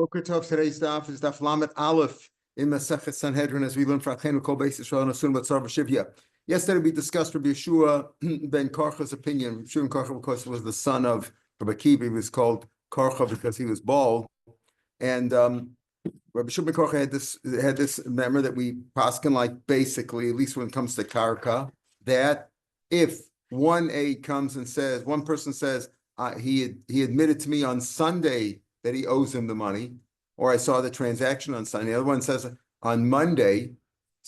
Boker Tov, today's daf is daf Lamed Aleph in Mesechus Sanhedrin, as we learn from Achenu Kol Beis Yisrael and Asun Batzar V'Shivya. Yesterday we discussed Rabbi Yeshua ben Karcha's opinion. Rabbi Yeshua ben Karcha, of course, was the son of Rabbi Akiva. He was called Karcha because he was bald. And Rabbi Yeshua ben Karcha had this memory that we paskin like basically, at least when it comes to Karka, that if one person says he admitted to me on Sunday that he owes him the money, or I saw the transaction on Sunday. The other one says on Monday,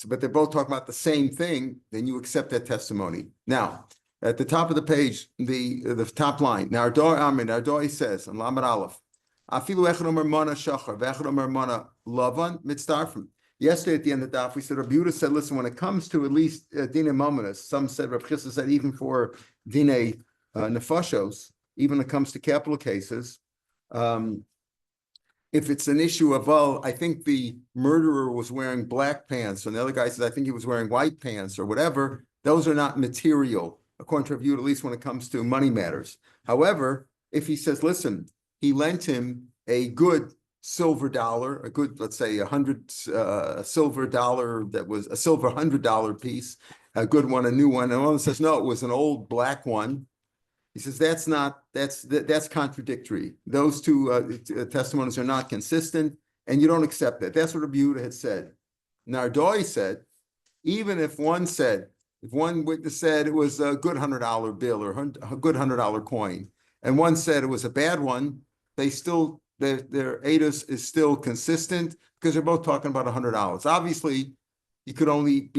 but they're both talking about the same thing, then you accept that testimony. Now, at the top of the page, the top line, Nardoi says, on Lamed Aleph, Afilu echad omer mana shachar, v'echad omer mana lavan, mitzdarfim. Yesterday at the end of the daf, we said, Rabbi Yehuda said, listen, when it comes to at least Dine Mominus, some said, Rav Chisda said, even for Dine Nefashos, even when it comes to capital cases, if it's an issue of, I think the murderer was wearing black pants, and the other guy says, I think he was wearing white pants or whatever, those are not material, according to Review, at least when it comes to money matters. However, if he says, listen, he lent him a good silver dollar, a good, let's say a silver dollar that was a silver $100 piece, a good one, a new one, and one says, no, it was an old black one. He says that's contradictory. Those two testimonies are not consistent, and you don't accept that. That's what Rabbi Yehuda had said. Nardoi said, even if one witness said it was a good $100 bill or a good $100 coin, and one said it was a bad one, their edus is still consistent because they're both talking about $100. Obviously, you could only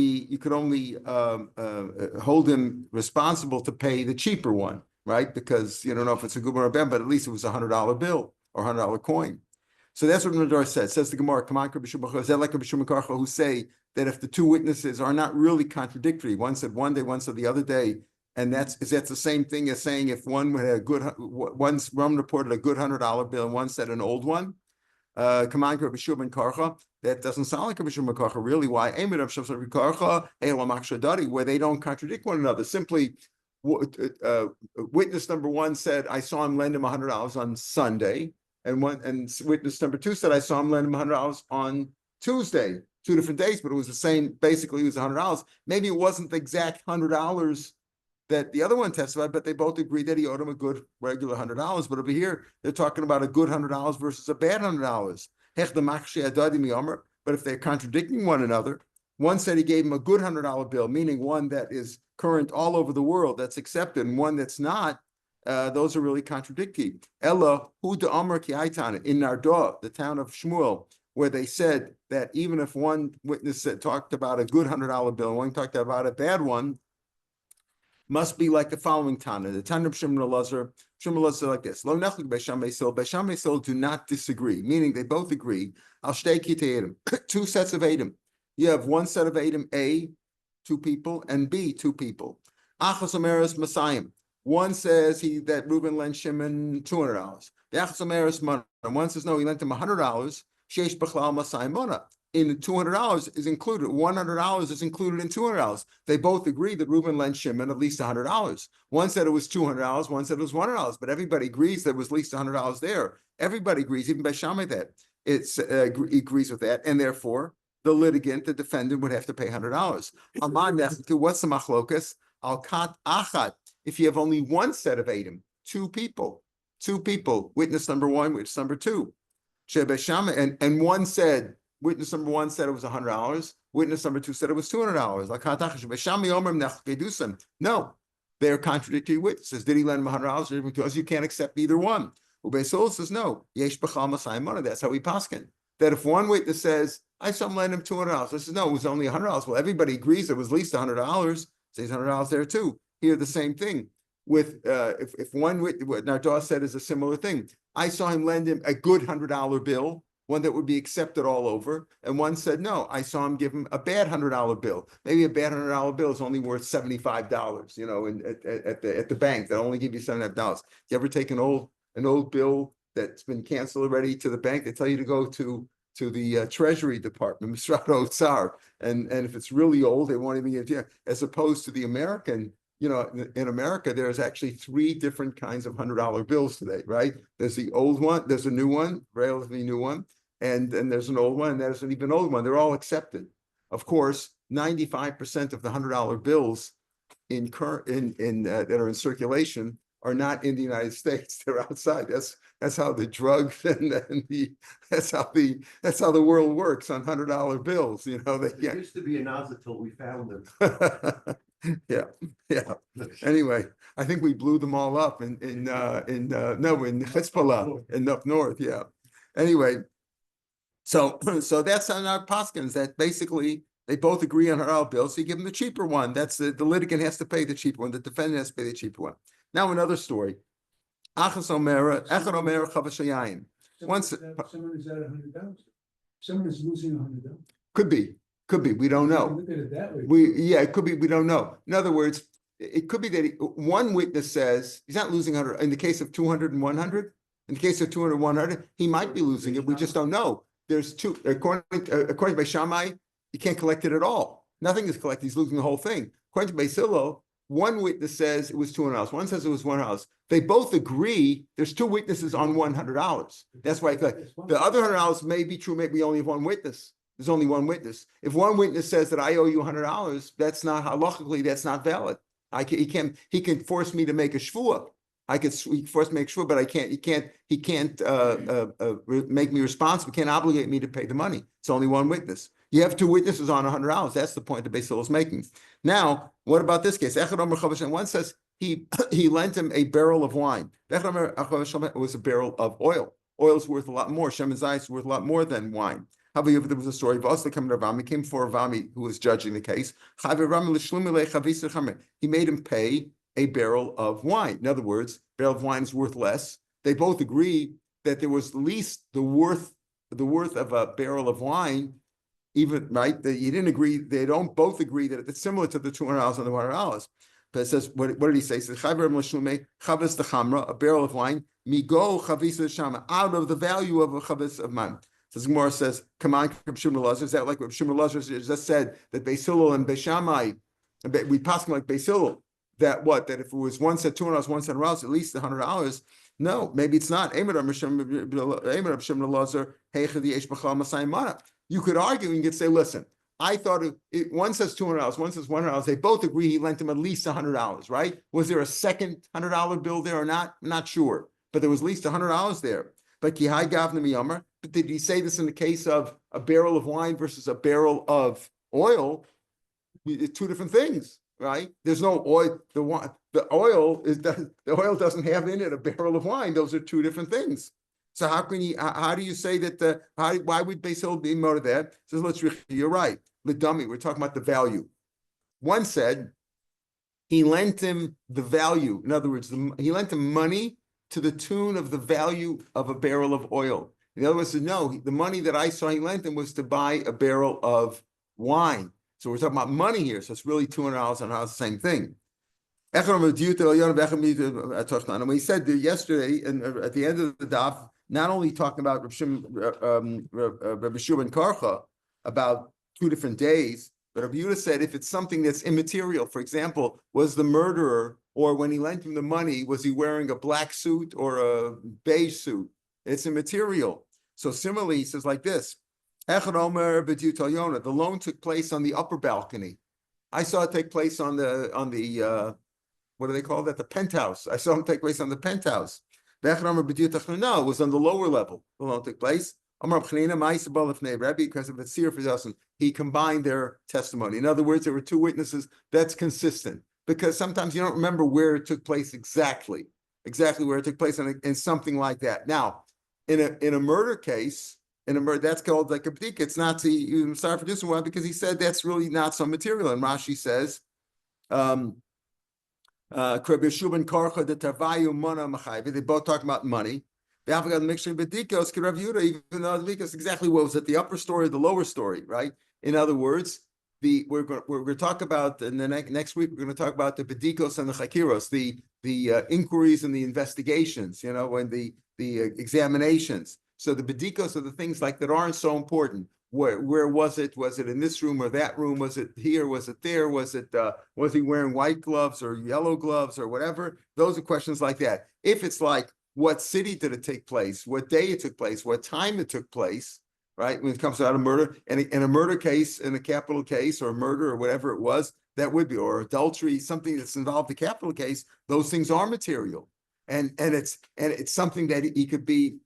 hold him responsible to pay the cheaper one, right? Because you don't know if it's a good one or bad, but at least it was a $100 bill or $100 coin. So that's what Nadar says. Says the Gemara, come on, is that like Rabbi Shimon Karcha, who say that if the two witnesses are not really contradictory, one said one day, one said the other day, and that's the same thing as saying if one reported a good $100 bill and one said an old one. Come on, Rabbi Shimon Karcha. That doesnn't sound like Rabbi Shimon Karcha. Really, why? Where they don't contradict one another. Simply, witness number one said, I saw him lend him $100 on Sunday, and witness number two said, I saw him lend him $100 on Tuesday. 2 different days, but it was the same. Basically, it was $100. Maybe it wasn't the exact $100 that the other one testified, but they both agreed that he owed him a good regular $100. But over here, they're talking about a good $100 versus a bad $100. But if they're contradicting one another, one said he gave him a good $100 bill, meaning one that is current all over the world, that's accepted, and one that's not, those are really contradictory. Ella, hu de Amar ki Aitana, in Nardoa, the town of Shmuel, where they said that even if one witness talked about a good $100 bill, and one talked about a bad one, must be like the following Tana. The Tana of Shimon Elazar like this. Lo nechlik Beis Shammai do not disagree, meaning they both agree. Al shtei kitei edim, 2 sets of edim. You have one set of edim, A, 2 people, and B, 2 people. Achas omeres Masayim. One says that Reuben lent Shimon $200. The achas omeres Mana. One says no, he lent him $100. Sheish b'chlal Masayim Mana. In the $200 is included. $100 is included in $200. They both agree that Reuben lent Shimon at least $100. One said it was $200. One said it was $100. But everybody agrees there was at least $100 there. Everybody agrees, even Beis Shammai, that agrees with that, and therefore the litigant, the defendant, would have to pay $100. What's the machlokas? Al kat achat. If you have only one set of edim, 2 people, witness number 1, witness number 2, and one said. Witness number 1 said it was $100. Witness number 2 said it was $200. No, they're contradictory witnesses. Did he lend him $100? Because you can't accept either one. Ubeisol says no. That's how we paskin. That if one witness says, I saw him lend him $200, this says no, it was only $100. Well, everybody agrees it was at least $100. Says $100 there too. Here the same thing. With if one witness, what Nardoa said is a similar thing. I saw him lend him a good $100 bill, one that would be accepted all over, and one said, no, I saw him give him a bad $100 bill. Maybe a bad $100 bill is only worth $75, at the bank. They'll only give you $75. You ever take an old bill that's been canceled already to the bank? They tell you to go to the Treasury Department, Misrad Otzar, and if it's really old, they won't even give you, as opposed to the American in America, there's actually 3 different kinds of $100 bills today, right? There's the old one, there's a new one, relatively new one, and then there's an old one, and there's an even old one. They're all accepted. Of course, 95% of the $100 bills that are in circulation are not in the United States. They're outside. That's how the drugs and that's how the world works on $100 bills. They used to be annals until we found them. Yeah. Anyway, I think we blew them all up in Hezbollah in up north. Yeah. Anyway, so that's on our paskins that basically they both agree on $100 bills. So you give them the cheaper one. That's the litigant has to pay the cheaper one. The defendant has to pay the cheaper one. Now another story. Once Someone is at $100. Someone is losing $100. could be. We don't know. Look at it that way. It could be. We don't know. In other words, it could be that one witness says he's not losing 100. In the case of 200 and 100, in the case of 200 and 100, he might be losing it. We just don't know. There's two. According to Beis Shammai, you can't collect it at all. Nothing is collected. He's losing the whole thing. According to Beis Hillel, one witness says it was $200. One says it was $100. They both agree. There's 2 witnesses on $100. That's why the other $100 may be true. Maybe we only have one witness. There's only one witness. If one witness says that I owe you $100, that's not halachically, that's not valid. He can force me to make a shvuah. He force me to make shvuah, but he can't make me responsible. He can't obligate me to pay the money. It's only one witness. You have 2 witnesses on $100. That's the point that Beis Hillel is making. Now, what about this case? One says he lent him a barrel of wine. It was a barrel of oil. Oil is worth a lot more. Shem and Zayis is worth a lot more than wine. However, there was a story of also coming to Rami, came for Rami, who was judging the case. He made him pay a barrel of wine. In other words, barrel of wine is worth less. They both agree that there was at least the worth of a barrel of wine. Even right, you didn't agree. They don't both agree that it's similar to the $200 and the $100. But it says, what did he say? He says, a barrel of wine, migo chavis shama, out of the value of a chavis of man. So Gemara says, come on, Rav Shimon Lazar. Is that like Rav Shimon Lazar just said that Beis Hillel and Beis Shammai, we pass like Beis Hillel, that if it was one said $200, one said $100, at least $100. No, maybe it's not. You could argue and you could say, listen, I thought one says $200, one says $100. They both agree he lent him at least $100, right? Was there a second $100 bill there or not? I'm not sure, but there was at least $100 there. But Kihai Gavna Miyamar. But did he say this in the case of a barrel of wine versus a barrel of oil? It's 2 different things, right? There's no oil. The oil doesn't have in it a barrel of wine. Those are 2 different things. So how do you say that? Why would Beis Hillel be more of that? Says, you're right. The dummy. We're talking about the value. One said he lent him the value. In other words, he lent him money to the tune of the value of a barrel of oil. The other one said, no, the money that I saw he lent him was to buy a barrel of wine. So we're talking about money here. So it's really $200 and the same thing. And we said yesterday, and at the end of the daf, not only talking about Rabbi Shiur ben Karcha about 2 different days, but Rabbi Yehuda said if it's something that's immaterial, for example, was the murderer, or when he lent him the money, was he wearing a black suit or a beige suit? It's immaterial. So similarly, he says like this: the loan took place on the upper balcony. I saw it take place on the what do they call that? The penthouse. I saw him take place on the penthouse. No, it was on the lower level. The loan took place. Because of the seer for he combined their testimony. In other words, there were 2 witnesses. That's consistent because sometimes you don't remember where it took place exactly where it took place in something like that. Now, in a murder case, that's called like a b'dika. It's not to start producing one because he said that's really not so material. And Rashi says, they both talk about money. They have got a mixture of bedikos, even though the bedikos exactly what was at the upper story, the lower story, right? In other words, we're going to talk about in the next week. We're going to talk about the bedikos and the chakiros, the inquiries and the investigations, and the examinations. So the bedikos are the things like that aren't so important. where was it? Was it in this room or that room? Was it here? Was it there? Was he wearing white gloves or yellow gloves or whatever? Those are questions like that. If it's like, what city did it take place? What day it took place? What time it took place? Right? When it comes out of murder, and in a murder case, in a capital case, or murder or whatever it was, that would be, or adultery, something that's involved a capital case, those things are material. And it's something that he could be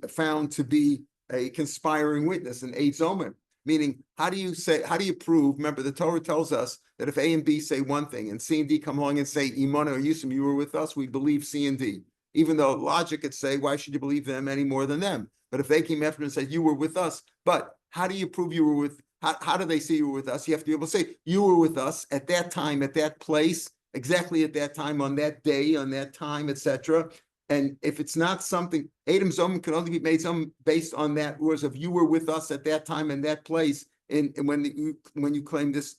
found to be a conspiring witness, an eighth omen. Meaning, how do you prove? Remember, the Torah tells us that if A and B say one thing and C and D come along and say, Imana or Yusum, you were with us, we believe C and D. Even though logic could say, why should you believe them any more than them? But if they came after and said, you were with us, but how do you prove you were with, how do they say you were with us? You have to be able to say, you were with us at that time, at that place, exactly at that time, on that day, on that time, etc. And if it's not something, Adam Zom can only be made some based on that words of you were with us at that time and that place, and when you claim this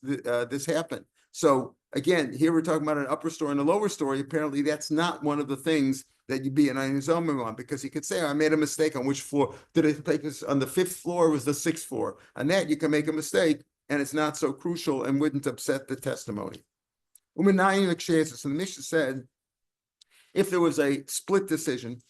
happened. So again, here we're talking about an upper story and a lower story. Apparently, that's not one of the things that you'd be an Zomim on, because he could say, I made a mistake on which floor. Did it take us on the 5th floor or was the 6th floor? On that, you can make a mistake, and it's not so crucial and wouldn't upset the testimony. So the Mishnah said, if there was a split decision,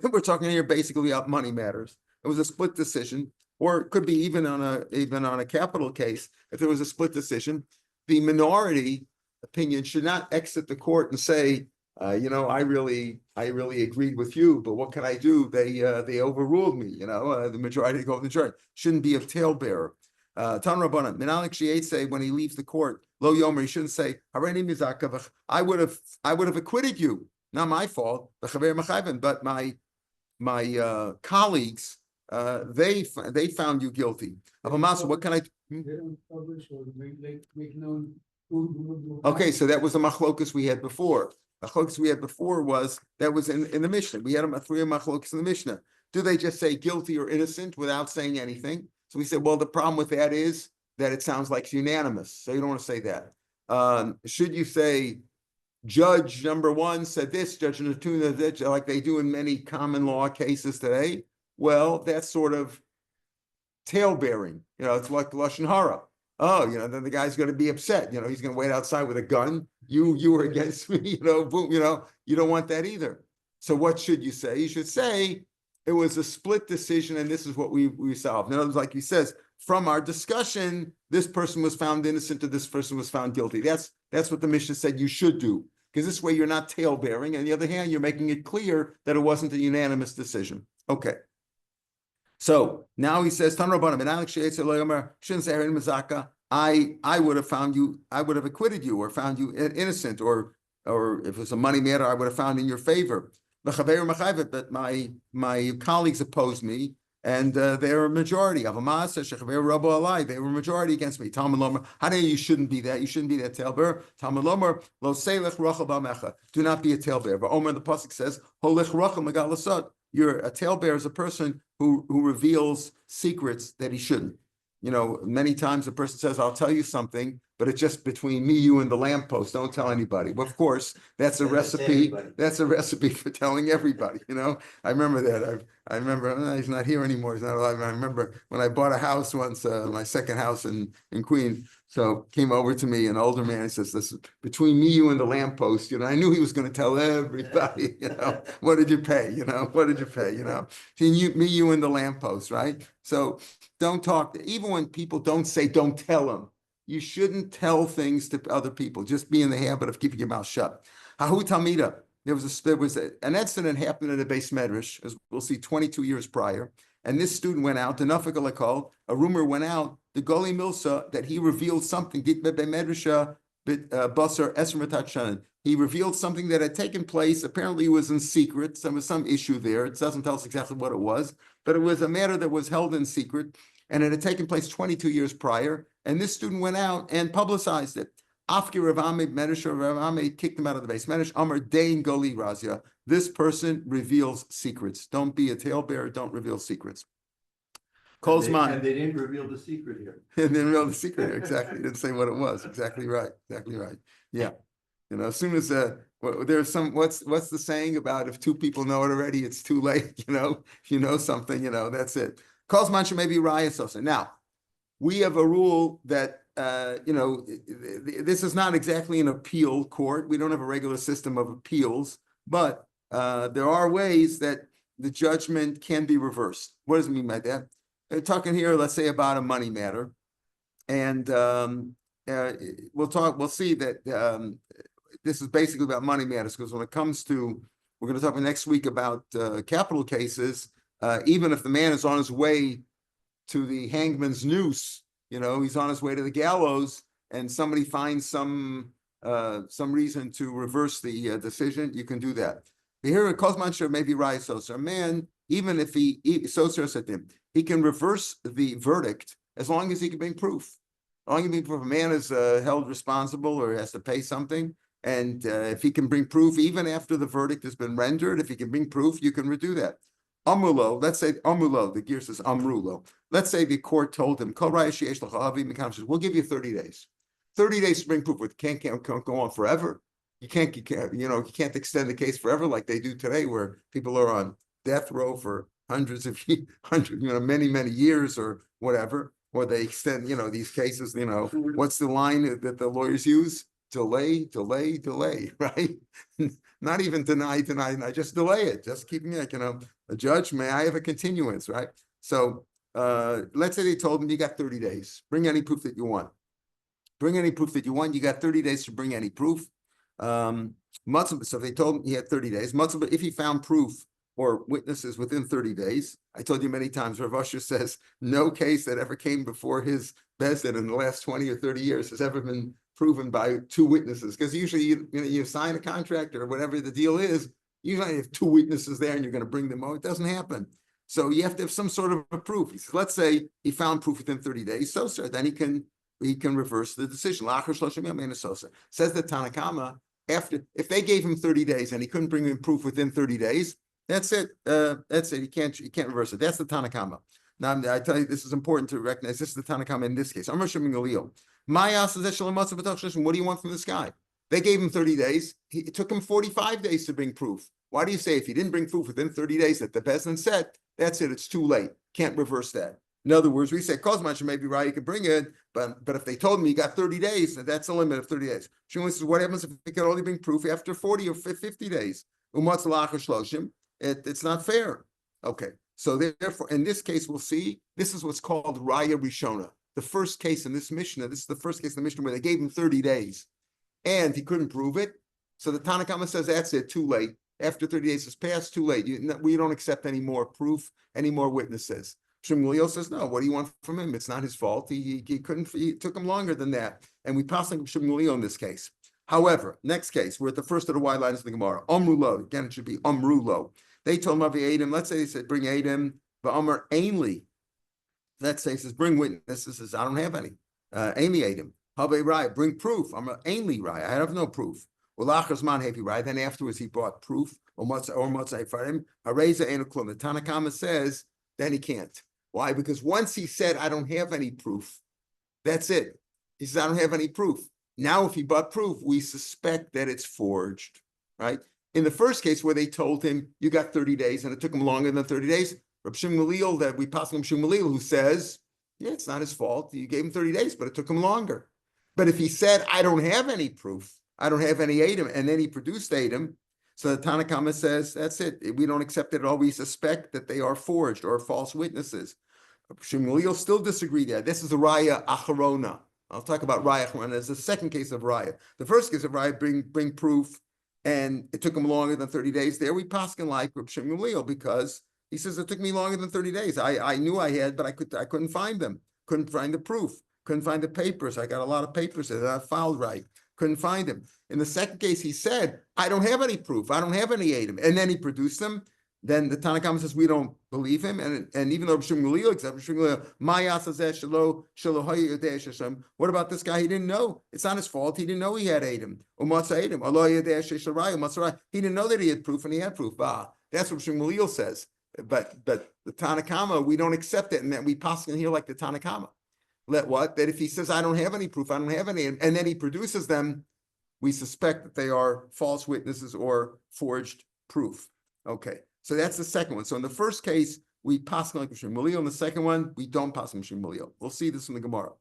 we're talking here basically about money matters. It was a split decision, or it could be even on a capital case. If there was a split decision, the minority opinion should not exit the court and say, I really agreed with you, but what can I do? They overruled me. The majority go with the majority. Shouldn't be a talebearer. Tan Rabbanan, Minalik Shi'et say when he leaves the court, Lo Yomer, he shouldn't say, Hareini Mizakav, I would have acquitted you. Not my fault, but my colleagues, they found you guilty. What can I? They don't publish or make known who. Okay, so that was the machlokus we had before. The machlokus we had before was in the Mishnah. We had three machlokus in the Mishnah. Do they just say guilty or innocent without saying anything? So we said, well, the problem with that is that it sounds like it's unanimous. So you don't want to say that. Should you say, Judge number one said this, Judge number two, like they do in many common law cases today? Well, that's sort of talebearing. It's like Lashon Hara. Oh, then the guy's going to be upset. He's going to wait outside with a gun. You were against me. Boom. You don't want that either. So what should you say? You should say it was a split decision, and this is what we solved. In other words, like he says, from our discussion, this person was found innocent, or this person was found guilty. That's what the Mishnah said you should do. Because this way you're not tale-bearing. On the other hand, you're making it clear that it wasn't a unanimous decision. Okay. So now he says, I would have found you, I would have acquitted you or found you innocent, or if it was a money matter, I would have found in your favor. But my colleagues opposed me, and they're a majority. They were majority against me. Talmud Lomer, how do you shouldn't be that? You shouldn't be that talebearer. Talmud Lomer, lo seilech rachel b'amecha. Do not be a talebearer. But Omer, the pasuk says, holich rachel megalasot. You're a talebearer is a person who reveals secrets that he shouldn't. Many times a person says, I'll tell you something, but it's just between me, you, and the lamppost. Don't tell anybody. Well, of course, that's a recipe. That's a recipe for telling everybody. I remember that. I remember, he's not here anymore. He's not alive. I remember when I bought a house once, my second house in Queens. So came over to me, an older man, he says, this is between me, you, and the lamppost. I knew he was going to tell everybody, what did you pay? What did you pay? Me, you, and the lamppost, right? So don't talk, even when people don't say, don't tell them. You shouldn't tell things to other people. Just be in the habit of keeping your mouth shut. Hahu Talmida. There was an incident happened at a Beis Medrash, as we'll see, 22 years prior. And this student went out, the Nafik Alakol, a rumor went out, the Goli Milsa, that he revealed something. He revealed something that had taken place. Apparently, it was in secret. There was some issue there. It doesn't tell us exactly what it was, but it was a matter that was held in secret, and it had taken place 22 years prior. And this student went out and publicized it. Afki Rav Ame kicked him out of the Beis Medrash. Amar Dein Goli Razia. This person reveals secrets. Don't be a talebearer. Don't reveal secrets. Kolzman. And they didn't reveal the secret here. They didn't reveal the secret here. Exactly. Didn't say what it was. Exactly right. Exactly right. Yeah. As soon as there's what's the saying about if two people know it already, it's too late. If you know something, that's it. Calls mancha maybe raya sosa. Now, we have a rule that this is not exactly an appeal court. We don't have a regular system of appeals, but there are ways that the judgment can be reversed. What does it mean by that? Talking here, let's say, about a money matter, and we'll see that this is basically about money matters, because when it comes to, we're going to talk next week about capital cases, even if the man is on his way to the hangman's noose, he's on his way to the gallows, and somebody finds some reason to reverse the decision, you can do that. Here, Kozman maybe right, so a man, even if he can reverse the verdict as long as he can bring proof. As long as if a man is held responsible or has to pay something, and if he can bring proof, even after the verdict has been rendered, if he can bring proof, you can redo that. Amulo, let's say Amulo, the gear says Amrulo. Let's say the court told him, we'll give you 30 days. 30 days to bring proof. It can't go on forever. You can't extend the case forever like they do today, where people are on death row for many, many years or whatever, or they extend, these cases, what's the line that the lawyers use? Delay, right? Not even deny, just delay it. Just keep me, a judge, may I have a continuance, right? So let's say they told him, you got 30 days. Bring any proof that you want. You got 30 days to bring any proof. So they told him he had 30 days. But if he found proof or witnesses within 30 days, I told you many times, Rav Usher says no case that ever came before his bezdin in the last 20 or 30 years has ever been proven by two witnesses. Because usually you sign a contract or whatever the deal is, you have two witnesses there and you're going to bring them over. It doesn't happen. So you have to have some sort of a proof. He says, let's say he found proof within 30 days. So, sir, then he can reverse the decision. Says the Tanakama, if they gave him 30 days and he couldn't bring in proof within 30 days, that's it. That's it. You can't reverse it. That's the Tanakama. Now I tell you, this is important to recognize. This is the Tanakama in this case. What do you want from this guy? They gave him 30 days. It took him 45 days to bring proof. Why do you say if he didn't bring proof within 30 days that the Bezdin said, that's it, it's too late. Can't reverse that. In other words, we say Kozman may be right, you can bring it, but if they told me you got 30 days, that's the limit of 30 days. Shmuel says, what happens if he can only bring proof after 40 or 50 days? It's not fair. Okay, so therefore, in this case, we'll see, this is what's called Raya Rishona. The first case in this Mishnah, this is the first case in the Mishnah where they gave him 30 days and he couldn't prove it. So the Tanakhama says, that's it, too late. After 30 days has passed, too late. We don't accept any more proof, any more witnesses. Shmuel says, no, what do you want from him? It's not his fault. He took him longer than that. And we pass on Shmuel in this case. However, next case, we're at the first of the white lines of the Gemara. Amrulo, again, it should be Amrulo. They told him, Adam, let's say they said, bring Adam, but Amr ainly. Let's say he says, bring witnesses. Says, I don't have any. Ainly Adam. Habe Raya, bring proof. Amr ainly Raya. I have no proof. Then afterwards he brought proof. The Tanakama says, then he can't. Why? Because once he said, I don't have any proof, that's it. He says, I don't have any proof. Now, if he brought proof, we suspect that it's forged, right? In the first case where they told him, you got 30 days, and it took him longer than 30 days, Reb Shmuel, that we pass him Shmuel, who says, yeah, it's not his fault. You gave him 30 days, but it took him longer. But if he said, I don't have any proof, I don't have any Adam, and then he produced Adam, so the Tanakama says, that's it. We don't accept it at all. We suspect that they are forged or false witnesses. Shmuel still disagree there. This is a Raya Acharona. I'll talk about Raya Acharona as the second case of Raya. The first case of Raya, bring proof, and it took him longer than 30 days. There we paskin like Reb Shmuel because he says it took me longer than 30 days. I knew I had, but I couldn't find them. Couldn't find the proof. Couldn't find the papers. I got a lot of papers that I filed right. Couldn't find him. In the second case, he said, I don't have any proof. I don't have any Adam. And then he produced them. Then the Tanakhama says, we don't believe him. And even though Shmuel except Shmuel, what about this guy? He didn't know. It's not his fault. He didn't know he had Adam. He didn't know that he had proof, and he had proof. That's what Shmuel says. But the Tanakhama, we don't accept it. And then we pass in here like the Tanakhama. Let what? That if he says, I don't have any proof, I don't have any, and then he produces them, we suspect that they are false witnesses or forged proof. Okay, so that's the second one. So in the first case, we pass like Mishum Mulio. And the second one, we don't pass Mishum Mulio. We'll see this in the Gemara.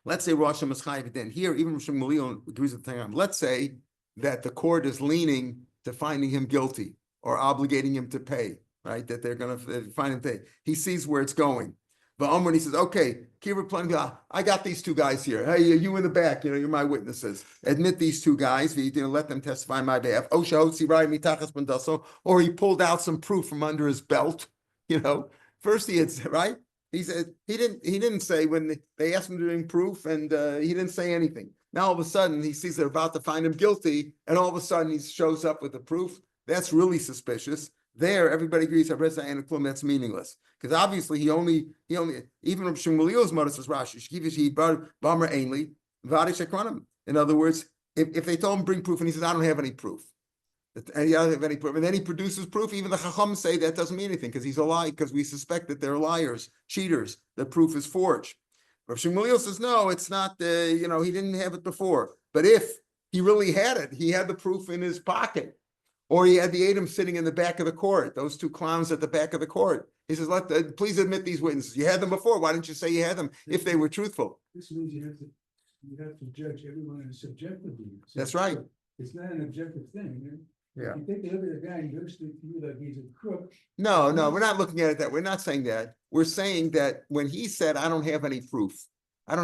Let's say Rosh Hashanah then here, even Mishum Mulio agrees with the thing. Let's say that the court is leaning to finding him guilty or obligating him to pay, right? That they're going to find him pay. He sees where it's going. But he says, okay, I got these two guys here. Hey, you in the back, you're my witnesses. Admit these two guys, let them testify on my behalf. Or he pulled out some proof from under his belt. First he had, right? He said he didn't say when they asked him to bring proof, and he didn't say anything. Now all of a sudden he sees they're about to find him guilty, and all of a sudden he shows up with the proof. That's really suspicious. There, everybody agrees that's meaningless. Because obviously he only even Rav Shmuel's mother says Rashi, in other words, if they told him bring proof and he says, I don't have any proof. And he doesn't have any proof, and then he produces proof, even the Chacham say that doesn't mean anything because he's a lie, because we suspect that they're liars, cheaters, the proof is forged. Rav Shmuel says, no, it's not, he didn't have it before. But if he really had it, he had the proof in his pocket. Or he had the Adam sitting in the back of the court, those two clowns at the back of the court. He says, please admit these witnesses. You had them before. Why didn't you say you had them if they were truthful? This means you have to judge everyone subjectively. That's right. It's not an objective thing. Yeah. You take a look at the guy and looks to you like he's a crook. No, we're not looking at it that. We're not saying that. We're saying that when he said, I don't have any proof. And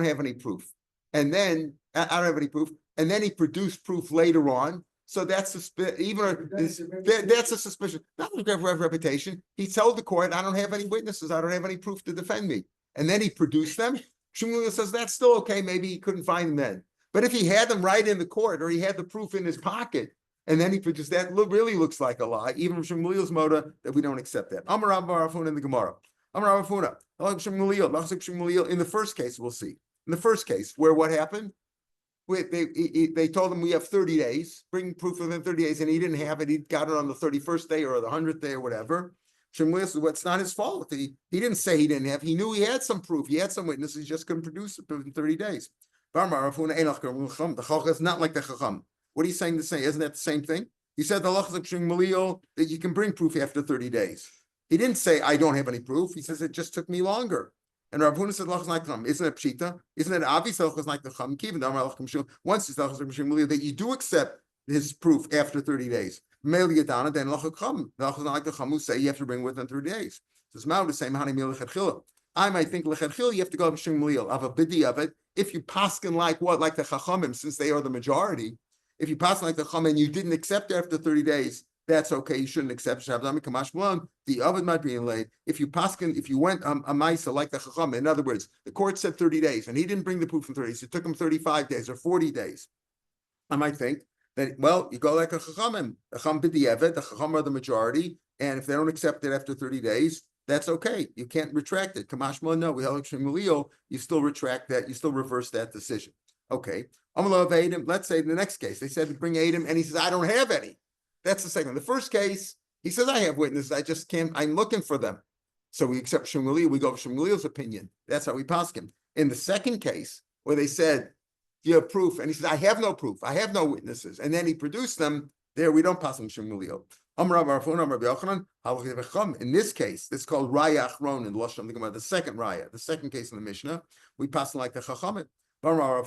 then, I don't have any proof. And then he produced proof later on. So that's that's a suspicion. Not a reputation. He told the court, I don't have any witnesses. I don't have any proof to defend me. And then he produced them. Shmuel says that's still okay. Maybe he couldn't find them then. But if he had them right in the court, or he had the proof in his pocket, and then he produced that, really looks like a lie. Even Shmuel's moda, that we don't accept that. Amar Rav Barafuna in the Gemara. Amar Rav Barafuna. In the first case, we'll see. In the first case, where what happened? They told him we have 30 days, bring proof within 30 days, and he didn't have it. He got it on the 31st day or the 100th day or whatever. Shmuel said, well, it's not his fault. He didn't say he didn't have. He knew he had some proof. He had some witnesses. He just couldn't produce it within 30 days. The Chacham is not like the Chacham. What are you saying to say? Isn't that the same thing? He said the Lachas Shmuel that you can bring proof after 30 days. He didn't say I don't have any proof. He says it just took me longer. And Rav Huna said, isn't it pshita? Isn't it obvious once that you do accept his proof after 30 days? Then say you have to bring within 30 days. I might think you have to go to of a bidi of it. If you paskin like the Chachamim, since they are the majority, if you paskin like the Chachamim and you didn't accept after 30 days, that's okay. You shouldn't accept Shabdami Kamash Malon. The oven might be in late. If you went a Maisa like the Chacham, in other words, the court said 30 days and he didn't bring the proof in 30 days. It took him 35 days or 40 days. I might think that, well, you go like a Chachamim. The Chacham B'di Evet, the Chacham are the majority. And if they don't accept it after 30 days, that's okay. You can't retract it. Kamash Malon, no. We held Shemulio, you still retract that. You still reverse that decision. Okay. Let's say in the next case, they said to bring Adam and he says, I don't have any. That's the second. The first case, he says, I have witnesses. I just can't, I'm looking for them. So we accept Shmuel, we go with Shmuel's opinion. That's how we pass him. In the second case, where they said, do you have proof? And he says, I have no proof. I have no witnesses. And then he produced them. There, we don't pass him Shmuel. In this case, it's called Raya Achron in Lashon, the second Raya, the second case in the Mishnah. We pass him like the Chachamim. Well,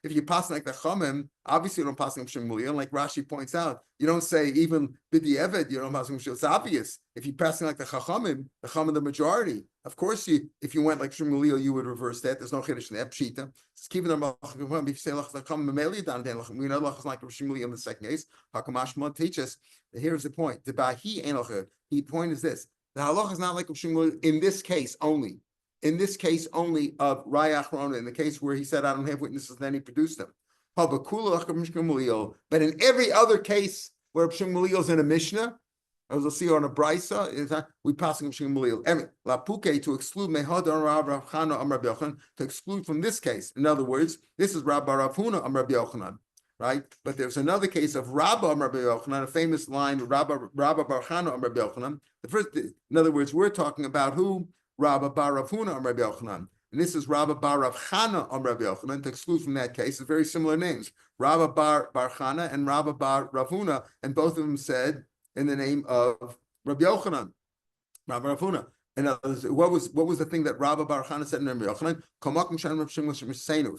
if you pass like the Chamim, obviously you don't pass like Shmuel. Like Rashi points out, you don't say even B'di Evet, you don't pass Shmuel. It's obvious. If you pass like the Chachamim, the majority, of course, if you went like Shmuel, you would reverse that. There's no chiddush in that pshita. It's keeping them. If you say like the Chachamim, we know like Shmuel in the second case. Hakamash teaches. Here's the point. The point is this: the halach is not like Shmuel in this case only. In this case only of Raya Achrona, in the case where he said, I don't have witnesses, then he produced them. But in every other case where Shmuel is in a Mishnah, as we'll see on a Brisa, we pass him Shmuel. Lapuke to exclude Mehadar Rav Chana Amar Yochanan, to exclude from this case. In other words, this is Rabbi Rav Huna Amar Yochanan, right? But there's another case of Rabba Amar Yochanan, a famous line, Rabba Bar Chana Amar Yochanan. In other words, we're talking about who? Rabba Bar Rav Huna Amar Yochanan. And this is Rabba Bar Rav Chana Amar Yochanan, to exclude from that case. It's very similar names. Rabba Bar Chana and Rabba Bar Rav Huna, and both of them said in the name of Rabbi Yochanan, Rav Huna. And what was the thing that Rabbi Bar Chana said in Rabbi Yochanan?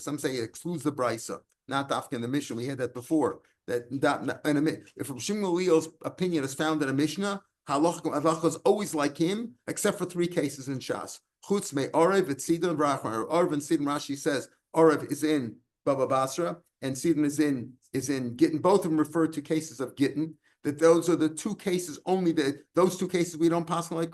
Some say it excludes the brisa, not Dafka in the Mishnah. We had that before. If Rabbi Shimon Leo's opinion is found in a Mishnah, halacha is always like him, except for 3 cases in Shas. Chutz me Orev Sidon Rachman. Orev and Sidon, Rashi says Orev is in Baba Basra and Sidon is in Gittin. Both of them refer to cases of Gittin. That those are the 2 cases only. Those 2 cases we don't pass like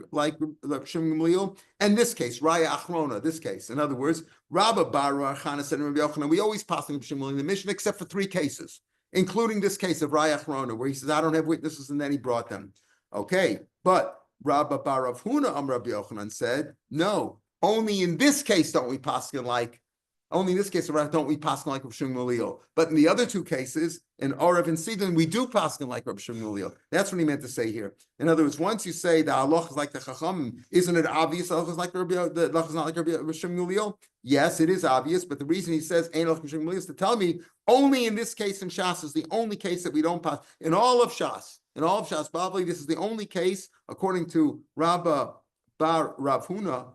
Shimon Gamliel. And this case, Raya Achrona, this case. In other words, Rabbi Bar Chana said in Rabbi Yochanan, we always pass like Shimon Gamliel in the Mishnah, except for 3 cases, including this case of Raya Achrona, where he says, I don't have witnesses, and then he brought them. Okay, but Rabbi Bar Rav Huna Rabbi Yochanan said, no, only in this case don't we pass like. Only in this case, don't we pass like Rav Shimon Gamliel? But in the other 2 cases, in Orev and Sidon, we do pass like Rav Shimon Gamliel. That's what he meant to say here. In other words, once you say the halach is like the Chacham, isn't it obvious the halach is like the halach is not like Rav Shimon Gamliel? Yes, it is obvious. But the reason he says ain't like Rav Shimon Gamliel is to tell me only in this case in Shas is the only case that we don't pass in all of Shas. In all of Shas, probably this is the only case, according to Rabbi Bar Rav Huna.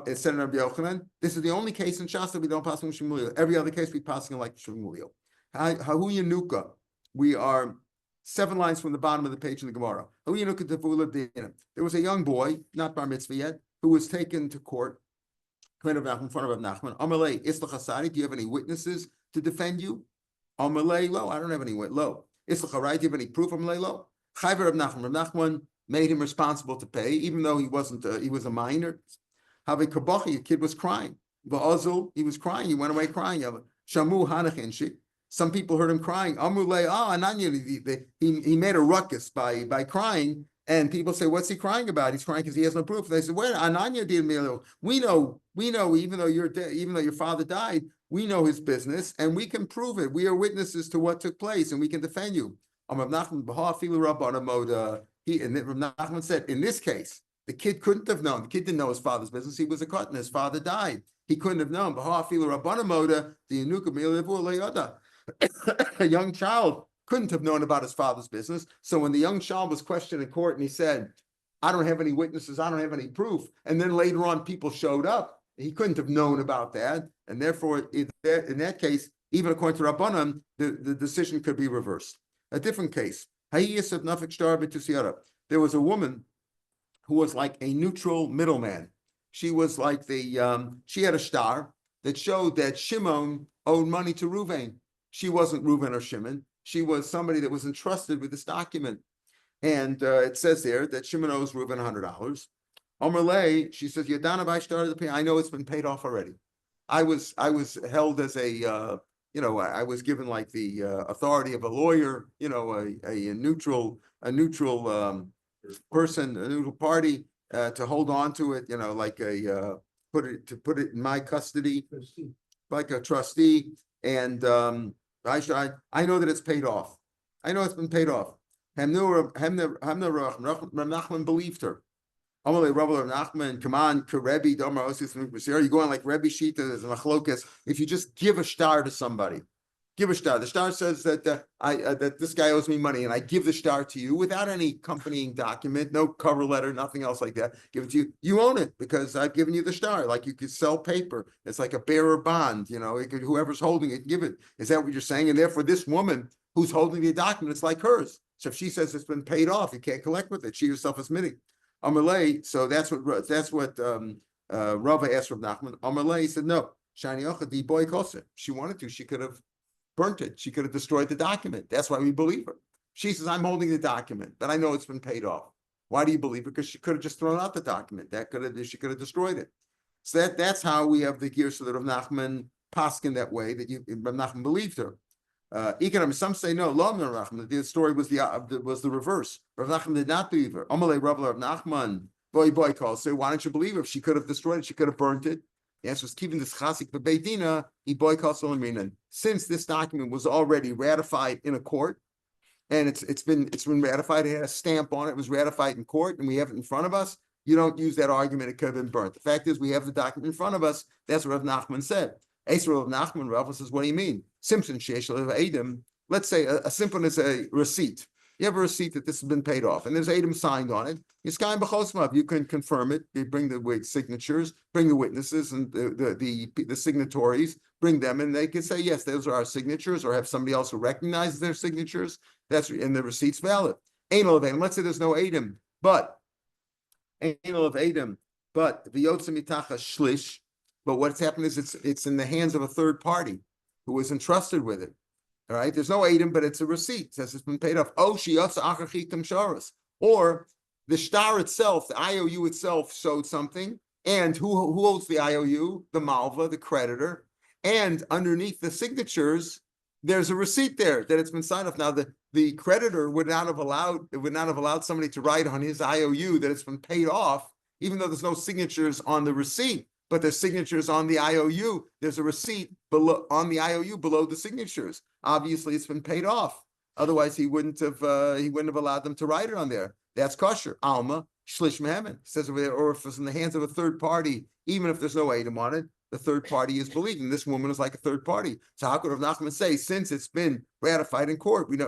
It said in Rabbi Yochanan, this is the only case in Shas that we don't pass on Shmuel. Every other case we pass like Shmuel. Hahu Yanuka. We are 7 lines from the bottom of the page in the Gemara. Hahu Yanuka Tefula Dinah. There was a young boy, not bar mitzvah yet, who was taken to court in front of Rav Nachman. Amalei Islach Hasari. Do you have any witnesses to defend you? Amalei Lo. I don't have any Lo. Islach Harai. Do you have any proof? Amalei Lo. Chayver Rav Nachman. Rav Nachman made him responsible to pay, even though he wasn't. He was a minor. Have a kabachi, a kid was crying. Va'azul, he was crying. He went away crying. Shamu hanachinshi. Some people heard him crying. Amrulei, Ananya. He made a ruckus by crying. And people say, what's he crying about? He's crying because he has no proof. They said, where Ananya did Milo? We know, even though you're dead, even though your father died, we know his business and we can prove it. We are witnesses to what took place and we can defend you. Rav Nachman said, in this case, the kid couldn't have known. The kid didn't know his father's business. He was a cotton. His father died. He couldn't have known. A young child couldn't have known about his father's business. So when the young child was questioned in court and he said, I don't have any witnesses, I don't have any proof. And then later on, people showed up. He couldn't have known about that. And therefore, in that case, even according to Rabbanan, the decision could be reversed. A different case. There was a woman who was like a neutral middleman. She was like she had a star that showed that Shimon owed money to Reuven. She wasn't Reuven or Shimon. She was somebody that was entrusted with this document. And it says there that Shimon owes Reuven $100. Omerlei, she says, Yadana started the pay. I know it's been paid off already. I was held as I was given like the authority of a lawyer, a neutral person, a neutral party, to hold on to it, like put it in my custody, like a trustee. And I know that it's paid off. I know it's been paid off. Rav Nachman believed her. Amalei Rav Nachman, come on, Rebbe, are you going like Rebbe Shita as a machlokas? If you just give a star to somebody, give a star. The star says that that this guy owes me money, and I give the star to you without any accompanying document, no cover letter, nothing else like that. Give it to you. You own it because I've given you the star. Like you could sell paper. It's like a bearer bond. Whoever's holding it, give it. Is that what you're saying? And therefore, this woman who's holding the document, it's like hers. So if she says it's been paid off, you can't collect with it. She herself is admitting. Amalei. So that's what Rava asked Rav Nachman. Amalei said no. Shani Ochadi boy koser. She wanted to. She could have burnt it. She could have destroyed the document. That's why we believe her. She says, I'm holding the document, but I know it's been paid off. Why do you believe her? Because she could have just thrown out the document. She could have destroyed it. So that's how we have the gear so that Rav Nachman paskin that way, that Rav Nachman believed her. Some say no, Rav Nachman. The story was the reverse. Rav Nachman did not believe her. Amalei Rav Nachman, boy calls. So why don't you believe her? If she could have destroyed it, she could have burnt it. The answer is keeping this chasik bebeidina, he boycotts Solomon. Since this document was already ratified in a court, and it's been ratified, it had a stamp on it, it was ratified in court, and we have it in front of us. You don't use that argument, it could have been burnt. The fact is, we have the document in front of us. That's what Rav Nachman said. Rav Nachman, Rav says, what do you mean? Simpson Sheish Adam. Let's say a simpson is a receipt. You have a receipt that this has been paid off, and there's Adam signed on it. You can confirm it. You bring the signatures, bring the witnesses and the signatories, bring them, and they can say, yes, those are our signatures, or have somebody else who recognizes their signatures. And the receipt's valid. Anal of Adam. Let's say there's no Adam, but anal of Adam, but v'yotze mitacha shlish. But what's happened is it's in the hands of a third party who was entrusted with it. All right, there's no Adam, but it's a receipt. It says it's been paid off. Oh, sheyotze acher chitam sharas. Or the shtar itself, the IOU itself showed something. And who holds the IOU? The malva, the creditor. And underneath the signatures, there's a receipt there that it's been signed off. Now, the creditor would not have allowed somebody to write on his IOU that it's been paid off, even though there's no signatures on the receipt, but there's signatures on the IOU. There's a receipt below on the IOU below the signatures. Obviously, it's been paid off. Otherwise, he wouldn't have allowed them to write it on there. That's kosher. Alma shlish mehemen says over there, or if it's in the hands of a third party, even if there's no item on it, the third party is believing. This woman is like a third party. So how could Rav Nachman say, since it's been ratified in court, we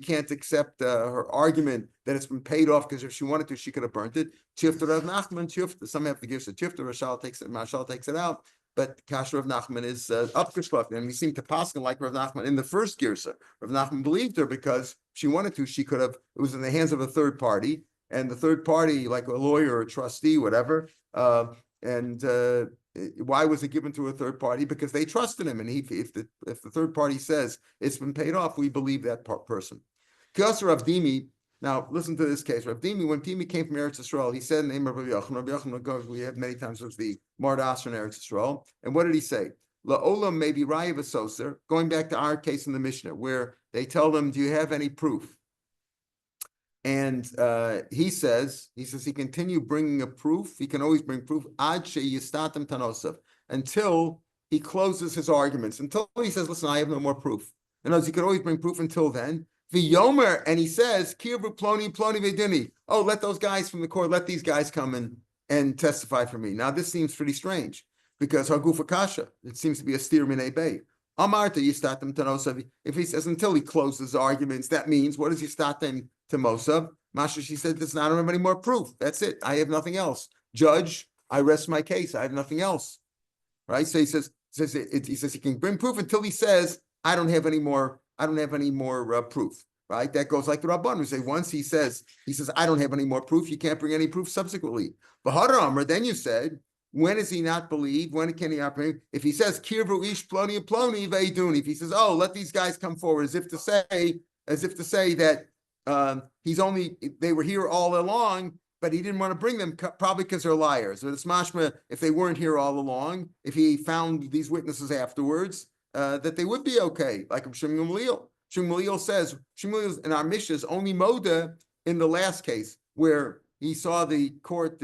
can't accept her argument that it's been paid off, because if she wanted to, she could have burnt it. Tifta Rav Nachman, tifta. Some have to give it tifta. Marshal takes it out. But Kasher Rav Nachman is upgeschlafen, and we seem to paskin like Rav Nachman in the first girsa. Rav Nachman believed her because if she wanted to, she could have. It was in the hands of a third party, and the third party, like a lawyer or a trustee, whatever. Why was it given to a third party? Because they trusted him, and if the third party says it's been paid off, we believe that person. Kasher Rav Dimi. Now, listen to this case. Rav Dimi, when Dimi came from Eretz Yisrael, he said the name of Rav Yochanan. Rav Yochanan, we have many times, was the Mardas from Eretz Yisrael. And what did he say? La'olam may be Rayev Asoser, going back to our case in the Mishnah, where they tell them, do you have any proof? And he says he continue bringing a proof. He can always bring proof ad sheyistatem tanosav, until he closes his arguments, until he says, listen, I have no more proof. In other words, he could always bring proof until then. The Yomer, and he says, Kirbu ploni vedini. Oh, let those guys from the court, let these guys come and testify for me. Now, this seems pretty strange, because Hagufa Kasha, it seems to be a steer min bay. Amarta yistatem tanosav. If he says until he closes arguments, that means, what is yistatem to Mosav? Masha, she said, listen, I don't have any more proof. That's it. I have nothing else. Judge, I rest my case. I have nothing else. Right? So he says he can bring proof until he says, I don't have any more proof. Right? That goes like the Rabban who say, once he says, I don't have any more proof, you can't bring any proof subsequently. But Hadar then you said, when is he not believed? When can he not believe? If he says, Kirvu ish ploni veiduni, if he says, oh, let these guys come forward, as if to say that they were here all along, but he didn't want to bring them, probably because they're liars. Or it's mashma, if they weren't here all along, if he found these witnesses afterwards, that they would be okay, like Shimon Gamliel. Shimon Gamliel says, in our Mishnah is only Moda in the last case, where he saw the court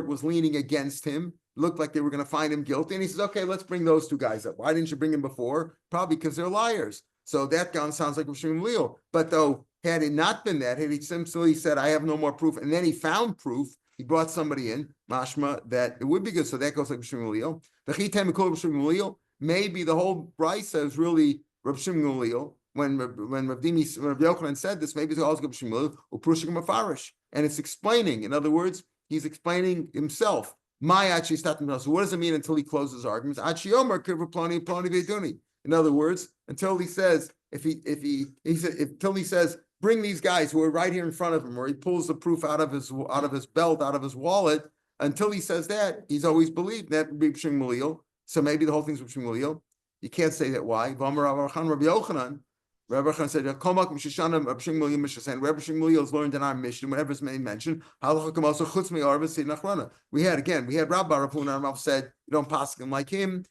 was leaning against him, looked like they were going to find him guilty, and he says, okay, let's bring those two guys up. Why didn't you bring them before? Probably because they're liars. So that sounds like Shimon Gamliel. But though, had it not been that, had he simply said, I have no more proof, and then he found proof, he brought somebody in, mashma, that it would be good. So that goes like Shimon Gamliel. Maybe the whole brisa is really Rav Shimon Gamliel. When Rav Yochanan said this, maybe it's also Rav Shimon Gamliel or Prushik Mafarish, and it's explaining. In other words, he's explaining himself. So what does it mean until he closes arguments? In other words, until he says, until he says, bring these guys who are right here in front of him, or he pulls the proof out of his belt, out of his wallet. Until he says that, he's always believed that Rav Shimon Gamliel. So maybe the whole thing's Rav Shimon Gamliel. You can't say that. Why? Rabbi Yochanan said, Rabbi Shimon Gamliel is learned in our mission, whenever it's mentioned. We had Rabbi Rav Huna said, you don't pass him like him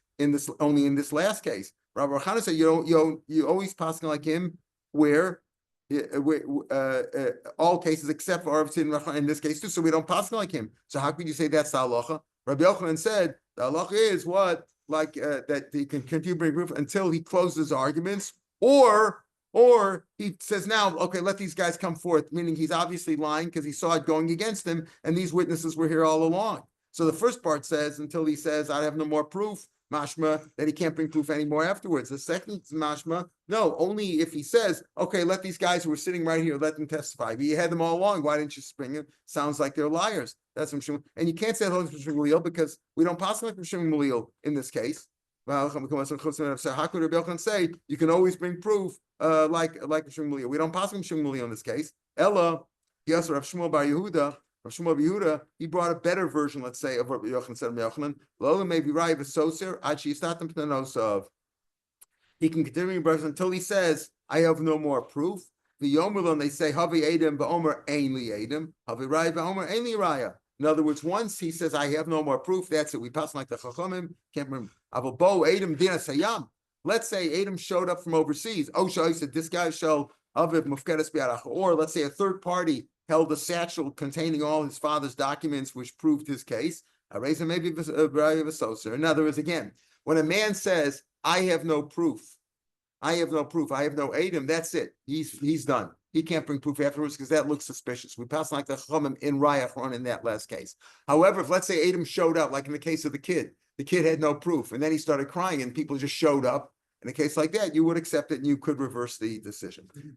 only in this last case. Rabbi Yochanan said, you always pass him like him where all cases except for Arv in this case too. So we don't pass him like him. So how could you say that's the halacha? Rabbi Yochanan said the halacha is what? Like that he can continue bring proof until he closes arguments, or he says now, okay, let these guys come forth, meaning he's obviously lying because he saw it going against him, and these witnesses were here all along. So the first part says until he says I have no more proof, mashma that he can't bring proof anymore afterwards. The second mashma, no, only if he says, okay, let these guys who are sitting right here, let them testify. But you had them all along. Why didn't you spring it? Sounds like they're liars. That's and you can't say because we don't pass like in this case. How could Rabbi say you can always bring proof like we don't pass in this case. Ella, yes, Rav Shmuel Bar Yehuda. Rav Shmuel Bar Yehuda, he brought a better version, let's say, of what Yochanan said. Lola may be right, Soser, Achi Statim Pnanosov. He can continue until he says, I have no more proof. The Yomilon, they say, Havi Adam, Ba'omer Ainli Adam, Havi Raya, Ba'omer Ainli Raya. In other words, once he says, I have no more proof, that's it. We pass like the Chachamim, can't remember. Avabo Adam Dina Sayam. Let's say Adam showed up from overseas. Oh, I said, this guy shall Aviv Mufkedes Biarach. Or let's say a third party held a satchel containing all his father's documents, which proved his case. Maybe in other words, again, when a man says, I have no proof, I have no Adam, that's it. He's done. He can't bring proof afterwards because that looks suspicious. We pass like the Chachamim in Rayach in that last case. However, if let's say Adam showed up, like in the case of the kid had no proof, and then he started crying, and people just showed up. In a case like that, you would accept it, and you could reverse the decision. You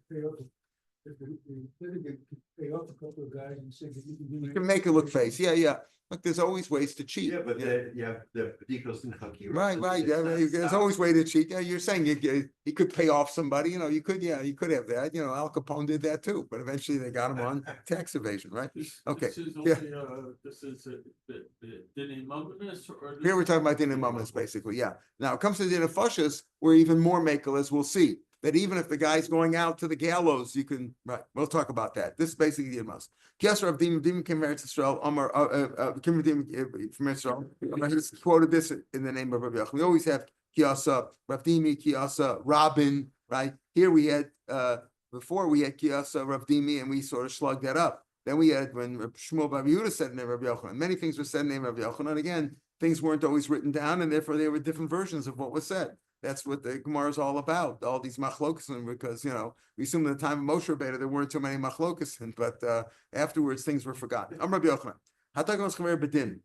can make it look face. Yeah. Look, there's always ways to cheat. Yeah, but you have the B'dikos in Hakira. Right. Yeah, there's always way to cheat. Yeah, you're saying you could pay off somebody. You could have that. Al Capone did that too, but eventually they got him on tax evasion, right? Okay. This is Dinin Mumminus, or Here we're talking about Dinin Mumminus, basically. Yeah. Now it comes to Dinin Fashas, we're even more makel, as we'll see. That even if the guy's going out to the gallows, you can, right, we'll talk about that. This is basically the must. Kiasar of Dim came to Israel, Amar, Kim from Israel. I just quoted this in the name of Rabbi Yochanan. We always have Kiasa, Rav Dimi, Kiasa, Rabin, right? Here we had, before we had Kiasa, Rav Dimi, and we sort of slugged that up. Then we had, when Shmuel Bar Yehuda said in the name of Rabbi Yochanan, many things were said in the name of Rabbi Yochanan. Again, things weren't always written down, and therefore there were different versions of what was said. That's what the Gemara is all about, all these machlokas, because, we assume at the time of Moshe Rabbeinu, there weren't too many machlokas, but afterwards things were forgotten. Rabbi Yochanan.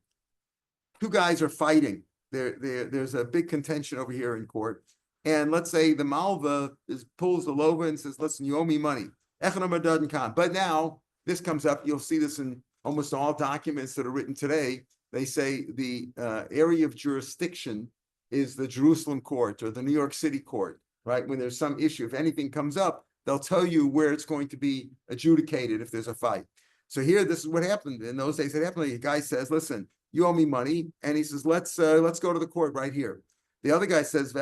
Two guys are fighting. There's a big contention over here in court. And let's say the Malva pulls the Lova and says, listen, you owe me money. But now this comes up, you'll see this in almost all documents that are written today. They say the area of jurisdiction is the Jerusalem court or the New York City court, right? When there's some issue, if anything comes up, they'll tell you where it's going to be adjudicated if there's a fight. So here, this is what happened. In those days, it happened. A guy says, listen, you owe me money. And he says, let's go to the court right here. The other guy says, the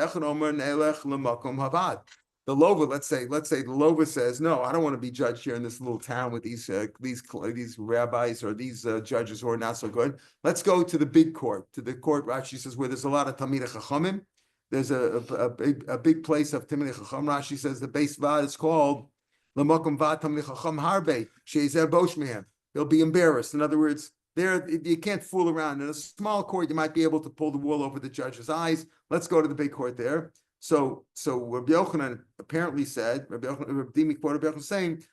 Lova, let's say the Lova says, no, I don't want to be judged here in this little town with these rabbis or these judges who are not so good. Let's go to the big court, Rashi says, where there's a lot of Talmidei Chachamim. There's a big place of Talmidei Chacham. Rashi says the base vad is called L'makom vad Talmidei Chacham Harbe She'ezer Bosh Mehem. He'll be embarrassed. In other words, there you can't fool around. In a small court, you might be able to pull the wool over the judge's eyes. Let's go to the big court there. So Rabbi Yochanan apparently said, Rabbi Dimi quoted Rabbi Yochanan saying,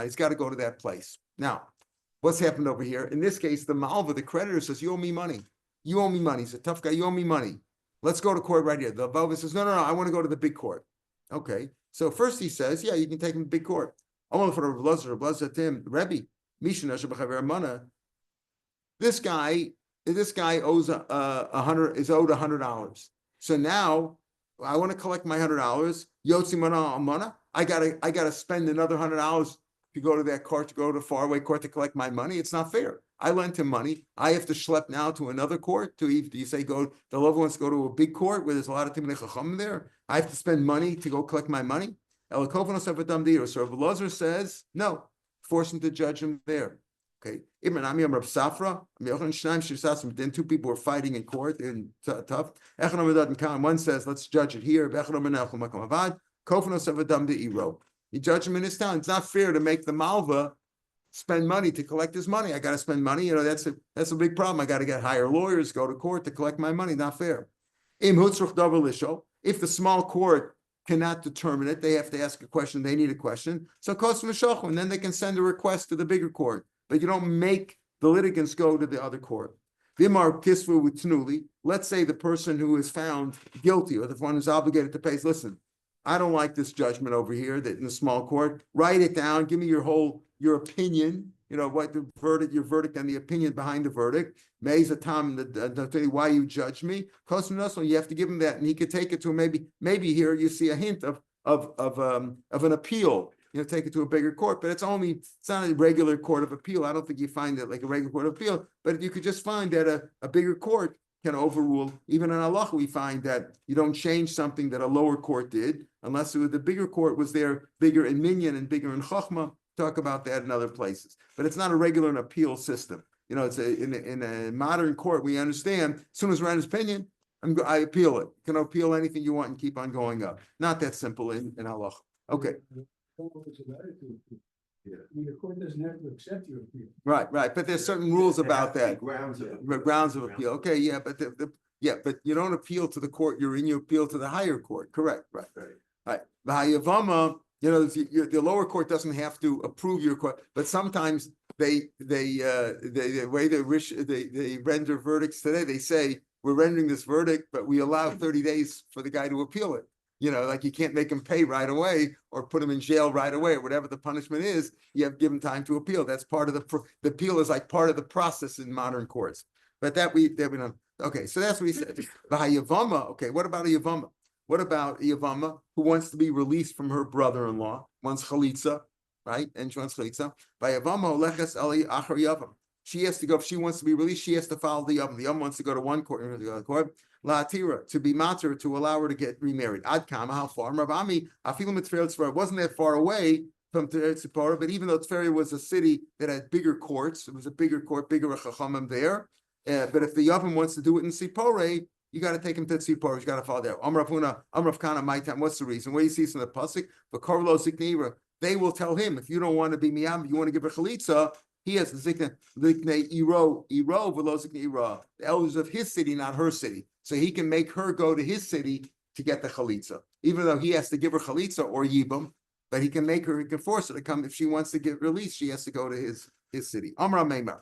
he's got to go to that place. Now, what's happened over here? In this case, the Malva, the creditor, says, you owe me money. He's a tough guy, you owe me money. Let's go to court right here. The Malva says, no, I want to go to the big court. Okay. So first he says, yeah, you can take him to the big court. This guy owes is owed $100. So now I want to collect my $100. Yotzi mana. I gotta spend another $100 to go to that court, to go to a faraway court to collect my money. It's not fair. I lent him money. I have to schlep now to another court. Do you say the Lova wants to go to a big court where there's a lot of Talmidei Chacham there? I have to spend money to go collect my money. So Rav Elazar says no, force him to judge him there. Okay. Then two people were fighting in court and tough. One says, let's judge it here. You judge him in his town. It's not fair to make the Malva spend money to collect his money. I got to spend money. That's a big problem. I got to get hire lawyers, go to court to collect my money. Not fair. If the small court cannot determine it, they have to ask a question. They need a question. So and then they can send a request to the bigger court. But you don't make the litigants go to the other court. Vimar kisvu utnuli. Let's say the person who is found guilty or the one who's obligated to pay. Listen, I don't like this judgment over here that in the small court. Write it down. Give me your opinion. You know what the verdict, your verdict, and the opinion behind the verdict. May's a time the why you judge me. You have to give him that, and he could take it to maybe here you see a hint of an appeal. You know, take it to a bigger court, but it's not a regular court of appeal. I don't think you find it like a regular court of appeal, but you could just find that a bigger court can overrule. Even in Allah, we find that you don't change something that a lower court did, unless the bigger court was there, bigger in minyan and bigger in chachma. Talk about that in other places, but it's not a regular appeal system. You know, it's in a modern court. We understand as soon as we're on his opinion, I appeal it. You can appeal anything you want and keep on going up. Not that simple in Allah. Okay. I mean, the court doesn't have to accept your appeal. Right, but there's certain rules about that. Grounds of Grounds of appeal. Okay, yeah, but but you don't appeal to the court you're in, you appeal to the higher court. Correct, right. Right. The Hayavama, you know, the lower court doesn't have to approve your court, but sometimes the way they render verdicts today, they say, we're rendering this verdict, but we allow 30 days for the guy to appeal it. You know, like you can't make him pay right away or put him in jail right away, or whatever the punishment is, you have to give him time to appeal. That's part of the appeal is like part of the process in modern courts. But that we don't. Okay, so that's what he said. The Hayavama, okay, what about a Yavama? What about a Yavama who wants to be released from her brother-in-law, wants chalitza, right? And she wants chalitza. By Yavama, oleches ali achar Yavam. She has to go, if she wants to be released, she has to follow the Yavam. The Yavam wants to go to one court, and the other court. La'atira, to be matter, to allow her to get remarried. Ad kama, how far? Rav Ami, afilu mitzvah tzvara. It wasn't that far away from Tzipora, but even though Tzipora was a city that had bigger courts, it was a bigger court, bigger chachamim there. But if the Yavam wants to do it in Tzipora, you got to take him to Tzipora. You got to follow there. Amrav Huna, Amrav Kana, my time. What's the reason? What do you see from the pasuk? But Korlo Ziknira, they will tell him, if you don't want to be miyam, you want to give a chalitza. He has the zikne iro v'lo zikne ira, the elders of his city, not her city. So he can make her go to his city to get the chalitza, even though he has to give her chalitza or yibam, but he can make her, he can force her to come. If she wants to get released, she has to go to his city. Amra Meimar.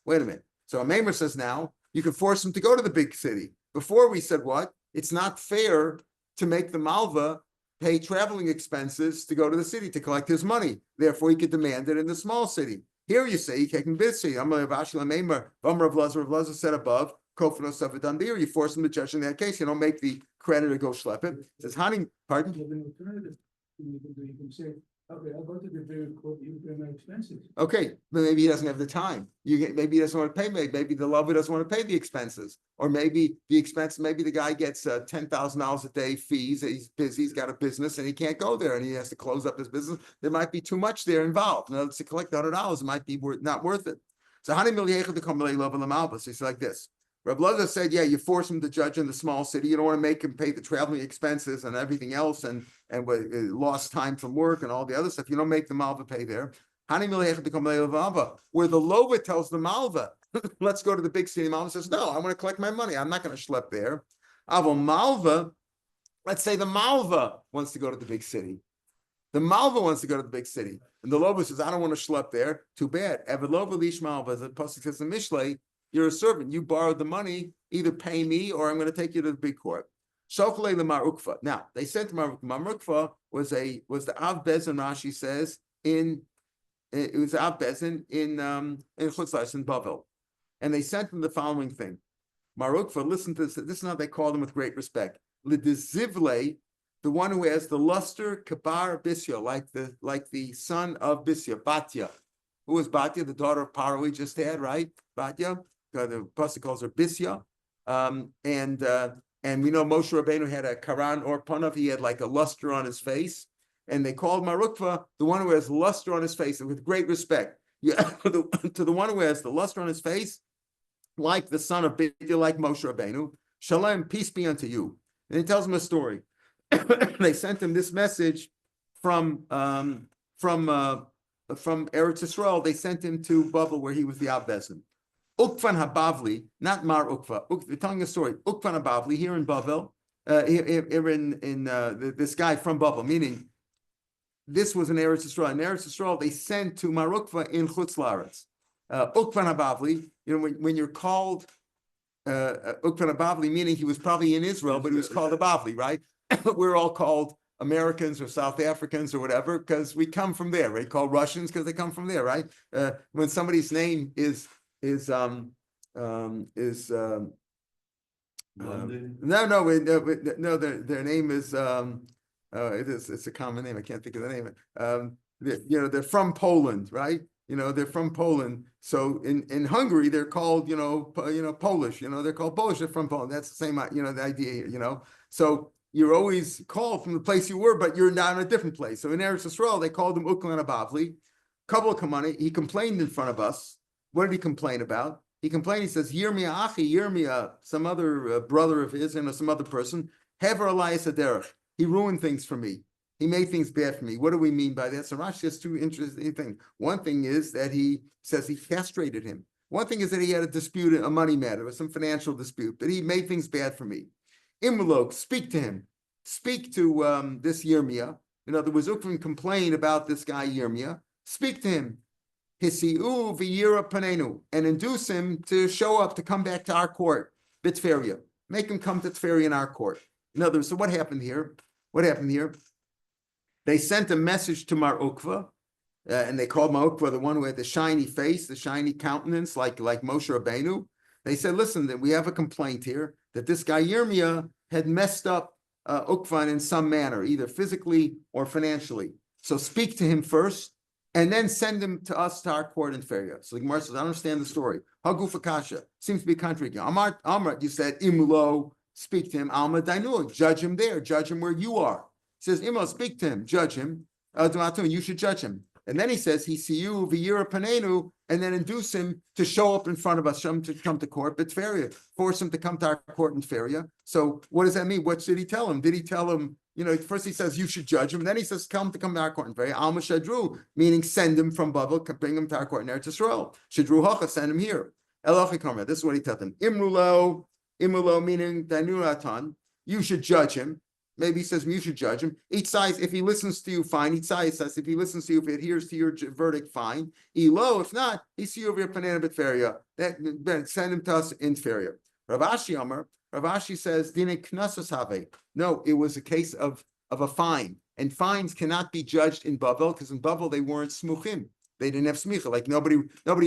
Wait a minute. So a Meimar says now, you can force him to go to the big city. Before we said what? It's not fair to make the Malva pay traveling expenses to go to the city to collect his money. Therefore, he could demand it in the small city. Here you say, you can bid city. Rav Lazar said above, you force him to judge in that case. You don't make the creditor go schlep it. Says Hani, pardon? You have an alternative. You can say, okay, I'll go to the bigger court, you pay my expenses. Okay, but maybe he doesn't have the time. Maybe he doesn't want to pay. Maybe the lover doesn't want to pay the expenses, or maybe the guy gets $10,000 a day fees. He's busy. He's got a business and he can't go there, and he has to close up his business. There might be too much there involved. Now, to collect $100, it might be not worth it. So it's like this. Rav Lazar said, yeah, you force him to judge in the small city. You don't want to make him pay the traveling expenses and everything else and lost time from work and all the other stuff. You don't make the malva pay there. Where the lova tells the malva, let's go to the big city. The malva says, no, I want to collect my money. I'm not going to schlep there. Malva, let's say the malva wants to go to the big city. The malva wants to go to the big city. And the lova says, I don't want to schlep there. Too bad. Ever lova lish malva, as the pasuk says in Mishlei, you're a servant. You borrowed the money. Either pay me or I'm going to take you to the big court. Shokle lemarukva. Now they sent to Marukva was the Av Bezin. Rashi says it was Av Bezin in Chutzlash in Bavel, and they sent him the following thing. Marukva, listen to this. This is how they called him with great respect. Lidizivle, the one who has the luster kabar Bisya, like the son of Bisya, Batya. Who was Batya, the daughter of Paro we just had, right? Batya. The pasuk calls her Bisya, and we know Moshe Rabbeinu had a karan or panav. He had like a luster on his face, and they called Marukva the one who has luster on his face, and with great respect, to the one who has the luster on his face, like the son of Bisya, like Moshe Rabbeinu. Shalom, peace be unto you. And he tells him a story. They sent him this message from Eretz Yisrael. They sent him to Bavel, where he was the Abbezin. Ukvan Habavli, not Mar Ukva. They're telling a story. Ukvan Habavli here in Bavel, this guy from Bavel, meaning this was in Eretz Yisrael. In Eretz Yisrael, they sent to Mar Ukva in Chutz Laaretz. Ukvan Abavli, when you're called Ukvan Abavli, meaning he was probably in Israel, but he was called Abavli, right? We're all called Americans or South Africans or whatever, because we come from there, right? Called Russians because they come from there, right? When somebody's name is London. no, their name is it's a common name. I can't think of the name. They're from Poland, right? They're from Poland. So in Hungary, they're called, Polish, they're called Polish, they're from Poland. That's the same, the idea here, So you're always called from the place you were, but you're now in a different place. So in Eretz Yisrael, they called him Uklan Abavli. Couple of Kamani, he complained in front of us. What did he complain about? He complained, he says, Yirmiyah Achi, Yirmiyah, some other brother of his, some other person, Hever Elias Aderech. He ruined things for me. He made things bad for me. What do we mean by that? So Rashi has two interesting things. One thing is that he says he castrated him. One thing is that he had a dispute, a money matter, or some financial dispute, but he made things bad for me. Imlok, speak to him. Speak to this Yirmiyah. In other words, Ukvin complained about this guy Yirmiyah. Speak to him. Hisiu v'yira panenu, and induce him to show up, to come back to our court, Bitferia. Make him come to Tferia in our court. In other words, so what happened here? They sent a message to Mar Ukva, and they called Mar Ukva the one who had the shiny face, the shiny countenance, like Moshe Rabbeinu. They said, listen, that we have a complaint here that this guy Yirmiyah had messed up Ukvan in some manner, either physically or financially. So speak to him first, and then send him to us, to our court in Feria. So the Gemara says, I understand the story. Hagufa Kasha seems to be contradicting. Amar, you said, Imlo, speak to him. Alma Dainu, judge him there, judge him where you are. He says, Imlo, speak to him, judge him. You should judge him. And then he says, he see you v'yira panenu, and then induce him to show up in front of us, show him to come to court, but Feria, force him to come to our court in Feria. So what does that mean? What did he tell him? Did he tell him, first he says, you should judge him. And then he says, come to our court in Feria. Alma Shadru, meaning send him from Babel, bring him to our court in Eretz Yisrael. Shadru Hacha, send him here. Elochi, this is what he told them. Imrulo, meaning Danuratan, you should judge him. Maybe he says you should judge him. Each side, if he listens to you, fine. Each side says if he listens to you, if he adheres to your verdict, fine. Elo, if not, he see you over your panana Betferia. Then send him to us in Feria. Rav Ashi says, Dine Knasus Have. No, it was a case of a fine. And fines cannot be judged in Bavel, because in Bavel they weren't smuchim. They didn't have smicha. Like nobody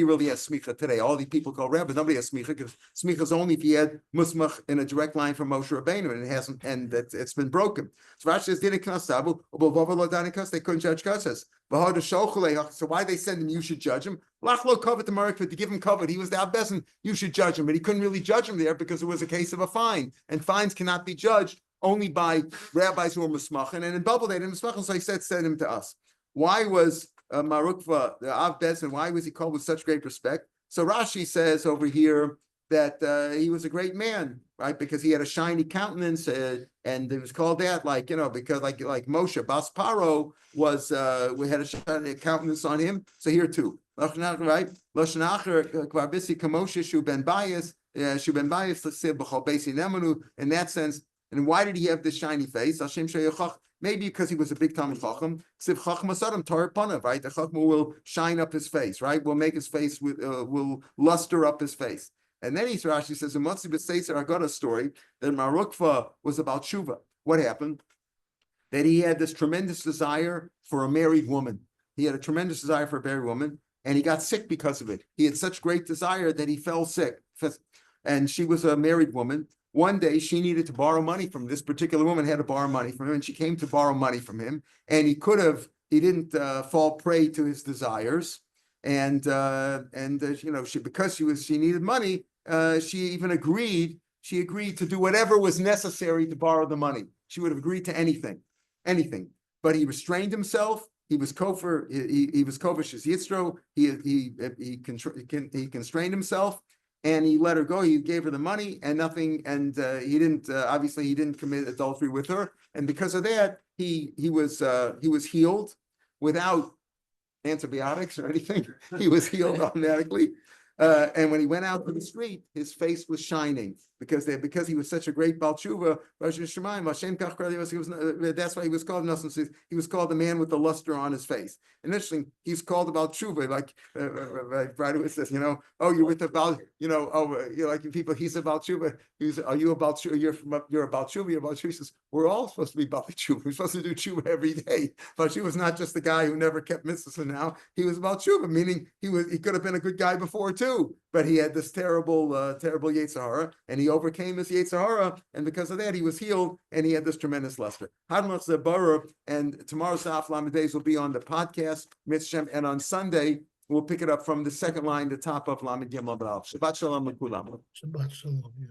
really has smicha today. All these people call rabbis, nobody has smicha, because smicha is only if you had musmach in a direct line from Moshe Rabbeinu, and it hasn't, and it's been broken. So Rashi says, didn't knasabu, they couldn't judge kasas. So why they send him? You should judge him. Lachlo covet the Marek, to give him covet. He was the Abbesin. You should judge him, but he couldn't really judge him there because it was a case of a fine, and fines cannot be judged only by rabbis who are musmachin. And in Babel they didn't musmachin, so he said, send him to us. Why was Marukva, the Av Bezin, why was he called with such great respect? So Rashi says over here that he was a great man, right? Because he had a shiny countenance, and it was called that, because like Moshe, Bas Paro we had a shiny countenance on him. So here too, right? Lashnacher Kvarbisi Kamoshe Shu Ben Bias, Shu Ben Bias Lasib B'chol Besi Nemanu. In that sense, and why did he have this shiny face? Hashem Sheyachach. Maybe because he was a big Talmud Chacham. Siv Chacham Asadam Torah Panav, right? The Chacham will shine up his face, right? Will make his face will luster up his face. And then Rashi says, "Umatzi b'Seitzer I got a story that Marukva was about Shuva. What happened? That he had this tremendous desire for a married woman. He had a tremendous desire for a married woman, and he got sick because of it. He had such great desire that he fell sick. And she was a married woman. One day she needed to borrow money from this particular woman, had to borrow money from him, and she came to borrow money from him, and he didn't fall prey to his desires, and because she needed money, she agreed to do whatever was necessary to borrow the money. She would have agreed to anything, but he restrained himself. He was kofar. He was kovish yitzro. He constrained himself. And he let her go. He gave her the money and nothing. And he didn't commit adultery with her. And because of that, he was healed without antibiotics or anything. He was healed automatically. And when he went out to the street, his face was shining because he was such a great Baal Tshuva. That's why he was called Nassim. He was called the man with the luster on his face. And interesting, he's called about Tshuva, like Brad says, oh, you're with the Baal, you're like people. He's about Tshuva. Are you about Tshuva? You're about Tshuva. You're about Tshuva. He says, we're all supposed to be about Tshuva. We're supposed to do Tshuva every day. But Tshuva was not just the guy who never kept mitzvahs, and now he was about Tshuva, meaning he could have been a good guy before too, but he had this terrible Yetzer Hara, and he overcame his Yetzer Hara, and because of that, he was healed, and he had this tremendous luster. And tomorrow's Daf Lamed Beis will be on the podcast, Mitzvah, and on Sunday we'll pick it up from the second line, the top of Lamed Gimel B'Av. Shabbat Shalom L'Kulam. Shabbat shalom. Yeah.